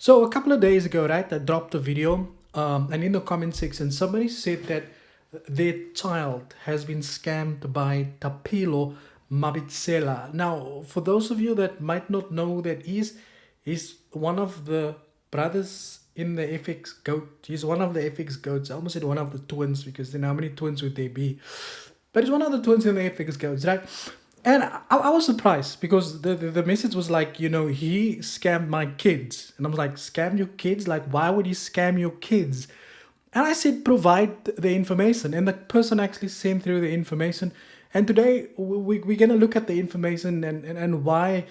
So a couple of days ago, right, I dropped a video, and in the comment section, somebody said that their child has been scammed by THAPELO Mabitsela. Now, for those of you that might not know who that is, he's one of the brothers in the FX goat. He's one of the FX goats. I almost said one of the twins because then how many twins would there be? But he's one of the twins in the FX goats, right? And I was surprised because the message was like, he scammed my kids. And I was like, scam your kids? Like, why would he scam your kids? And I said, provide the information. And the person actually sent through the information. And today we're going to look at the information and why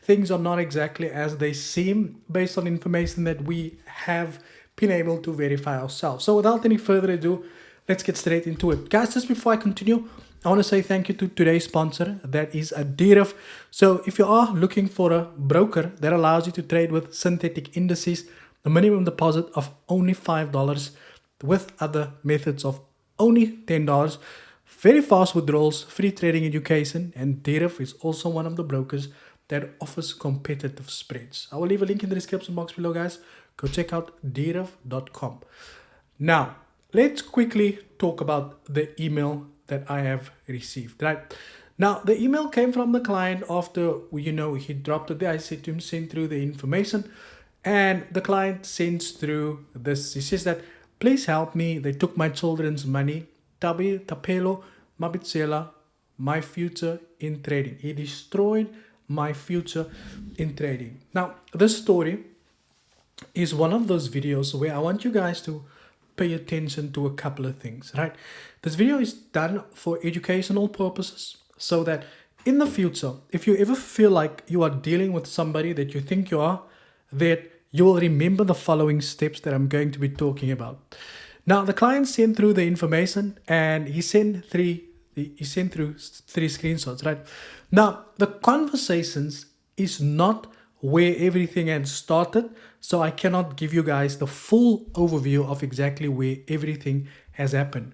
things are not exactly as they seem based on information that we have been able to verify ourselves. So without any further ado, let's get straight into it. Guys, just before I continue, I want to say thank you to today's sponsor, that is Adiref. So if you are looking for a broker that allows you to trade with synthetic indices, a minimum deposit of only $5 with other methods of only $10, very fast withdrawals, free trading education, and Adiref is also one of the brokers that offers competitive spreads. I will leave a link in the description box below, guys. Go check out adiref.com. Now, let's quickly talk about the email that I have received, right? Now, the email came from the client after, he dropped it there. I said to him, send through the information. And the client sends through this. He says that, please help me. They took my children's money. THAPELO Mabitsela, my future in trading. He destroyed my future in trading. Now, this story is one of those videos where I want you guys to pay attention to a couple of things, right? This video is done for educational purposes so that in the future, if you ever feel like you are dealing with somebody that you think you are, that you will remember the following steps that I'm going to be talking about. Now, the client sent through the information and he sent through three screenshots, right? Now, the conversations is not where everything had started, so I cannot give you guys the full overview of exactly where everything has happened.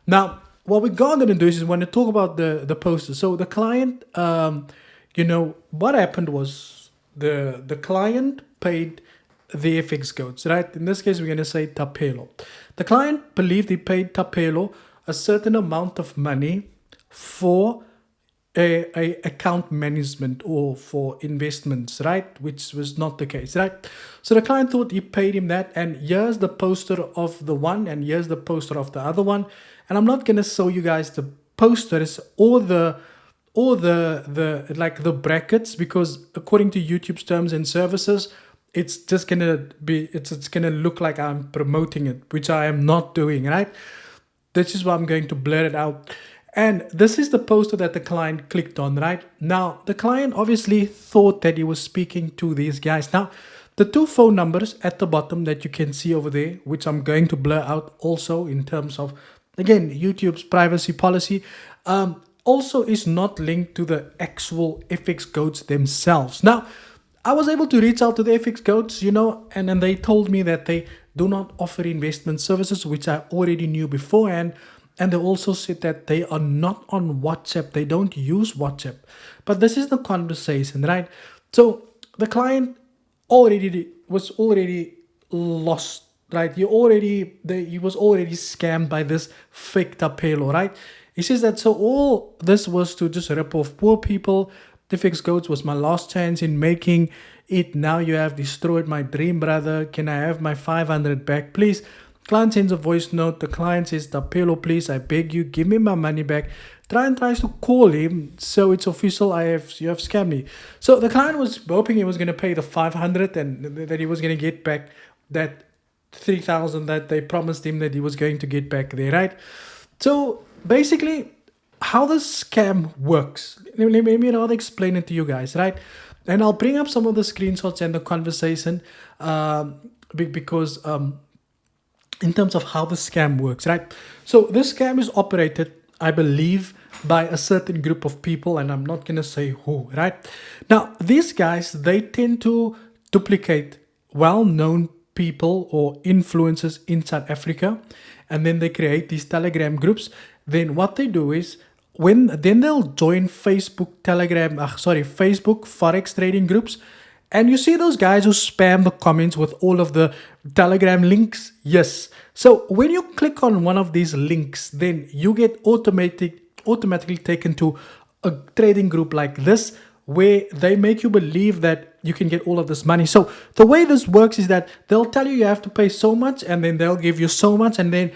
Now, what we're going to do is when to talk about the poster. So the client, what happened was the client paid the FX goats, right? In this case, we're going to say THAPELO. The client believed he paid THAPELO a certain amount of money for a account management or for investments, right? Which was not the case, right? So the client thought he paid him that, and here's the poster of the one and here's the poster of the other one. And I'm not going to show you guys the posters or the brackets, because according to YouTube's terms and services, it's just gonna be it's gonna look like I'm promoting it, which I am not doing, right? This is why I'm going to blur it out. And this is the poster that the client clicked on, right? Now, the client obviously thought that he was speaking to these guys. Now, the two phone numbers at the bottom that you can see over there, which I'm going to blur out also in terms of, again, YouTube's privacy policy, also is not linked to the actual FX goats themselves. Now, I was able to reach out to the FX goats, and then they told me that they do not offer investment services, which I already knew beforehand. And they also said that they are not on WhatsApp. They don't use WhatsApp. But this is the conversation, right? So the client was already lost, right? He was already scammed by this fake THAPELO, right? He says that so all this was to just rip off poor people. The FX goats was my last chance in making it. Now you have destroyed my dream, brother. Can I have my 500 back, please? Client sends a voice note. The client says, THAPELO, please, I beg you, give me my money back. Client tries to call him, so it's official, you have scammed me. So the client was hoping he was going to pay the 500 and that he was going to get back that 3,000 that they promised him that he was going to get back there, right? So basically, how the scam works, let me rather explain it to you guys, right? And I'll bring up some of the screenshots and the conversation because in terms of how the scam works, right? So this scam is operated, I believe, by a certain group of people, and I'm not going to say who, right? Now, these guys, they tend to duplicate well-known people or influencers in South Africa, and then they create these Telegram groups. Then what they do is, then they'll join Facebook Forex trading groups, And you see those guys who spam the comments with all of the Telegram links? Yes. So when you click on one of these links, then you get automatically taken to a trading group like this, where they make you believe that you can get all of this money. So the way this works is that they'll tell you have to pay so much, and then they'll give you so much, and then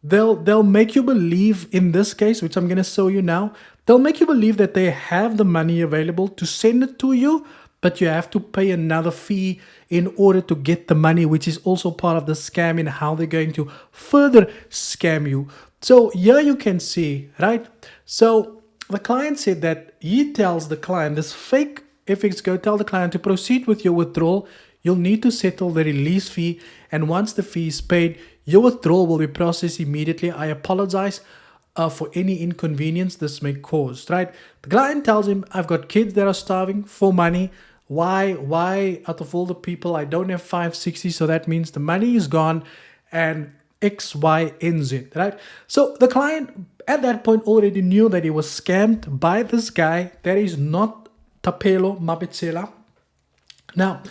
they'll make you believe, in this case, which I'm going to show you now, they'll make you believe that they have the money available to send it to you, but you have to pay another fee in order to get the money, which is also part of the scam in how they're going to further scam you. So here you can see, right? So the client said that he tells the client, this fake FX go tell the client, to proceed with your withdrawal, you'll need to settle the release fee, and once the fee is paid, your withdrawal will be processed immediately. I apologize for any inconvenience this may cause, right? The client tells him, I've got kids that are starving for money. Why out of all the people, I don't have 560, so that means the money is gone, and X, Y, and Z, right? So the client at that point already knew that he was scammed by this guy that is not THAPELO MABITSELA. Now,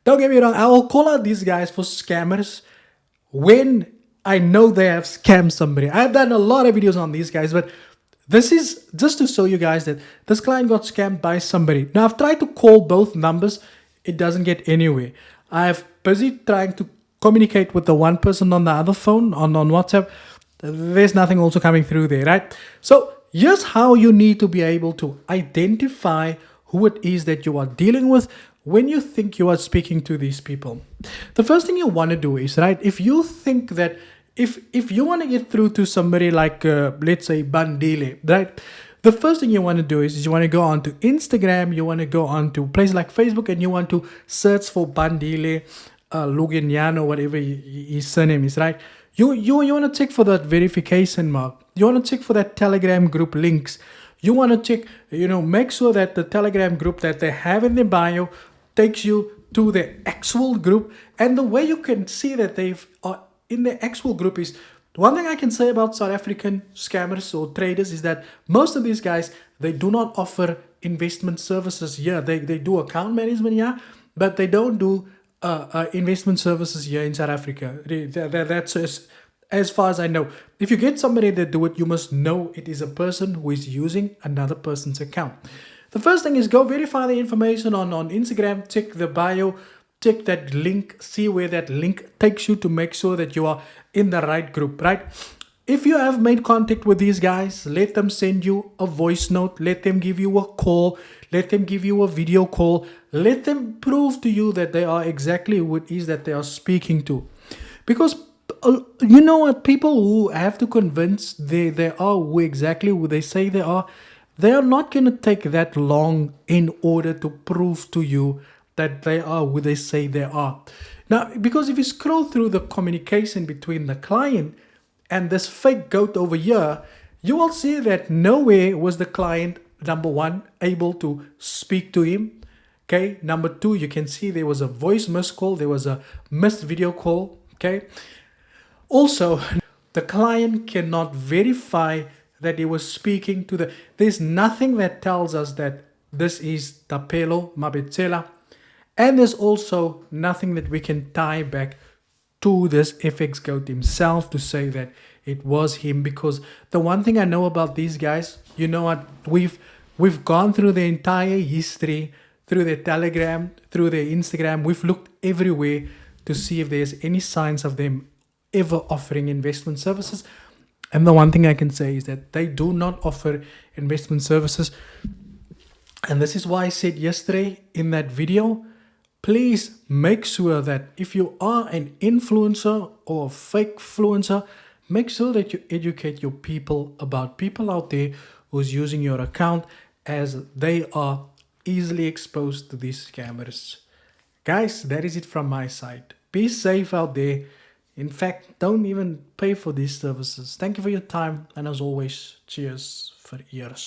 don't get me wrong, I will call out these guys for scammers when I know they have scammed somebody. I've done a lot of videos on these guys, but this is just to show you guys that this client got scammed by somebody. Now, I've tried to call both numbers. It doesn't get anywhere. I've busy trying to communicate with the one person on the other phone, on WhatsApp. There's nothing also coming through there, right? So here's how you need to be able to identify who it is that you are dealing with when you think you are speaking to these people. The first thing you want to do is, right, if you think that if you want to get through to somebody like, let's say, Bandile, right? The first thing you want to do is you want to go on to Instagram, you want to go on to places like Facebook, and you want to search for Bandile Luginiano, whatever his surname is, right? You want to check for that verification mark. You want to check for that Telegram group links. You want to check, make sure that the Telegram group that they have in their bio takes you to the actual group. And the way you can see that they've in the actual group is, one thing I can say about South African scammers or traders is that most of these guys, they do not offer investment services here. They do account management here, but they don't do investment services here in South Africa. That's as far as I know. If you get somebody that do it, you must know it is a person who is using another person's account. The first thing is go verify the information on Instagram, check the bio, check that link, see where that link takes you to make sure that you are in the right group, right? If you have made contact with these guys, let them send you a voice note, let them give you a call, let them give you a video call, let them prove to you that they are exactly who it is that they are speaking to. Because you know what, people who have to convince they are exactly who they say they are not going to take that long in order to prove to you that they are who they say they are. Now, because if you scroll through the communication between the client and this fake goat over here, you will see that nowhere was the client, number one, able to speak to him. Okay, number two, you can see there was a voice missed call, there was a missed video call. Okay, also, the client cannot verify that he was speaking to there's nothing that tells us that this is THAPELO MABITSELA. And there's also nothing that we can tie back to this FX goat himself to say that it was him. Because the one thing I know about these guys, you know what, we've gone through the entire history, through their Telegram, through their Instagram. We've looked everywhere to see if there's any signs of them ever offering investment services. And the one thing I can say is that they do not offer investment services. And this is why I said yesterday in that video, please make sure that if you are an influencer or a fake influencer, make sure that you educate your people about people out there who's using your account, as they are easily exposed to these scammers. Guys, that is it from my side. Be safe out there. In fact, don't even pay for these services. Thank you for your time. And as always, cheers for ears.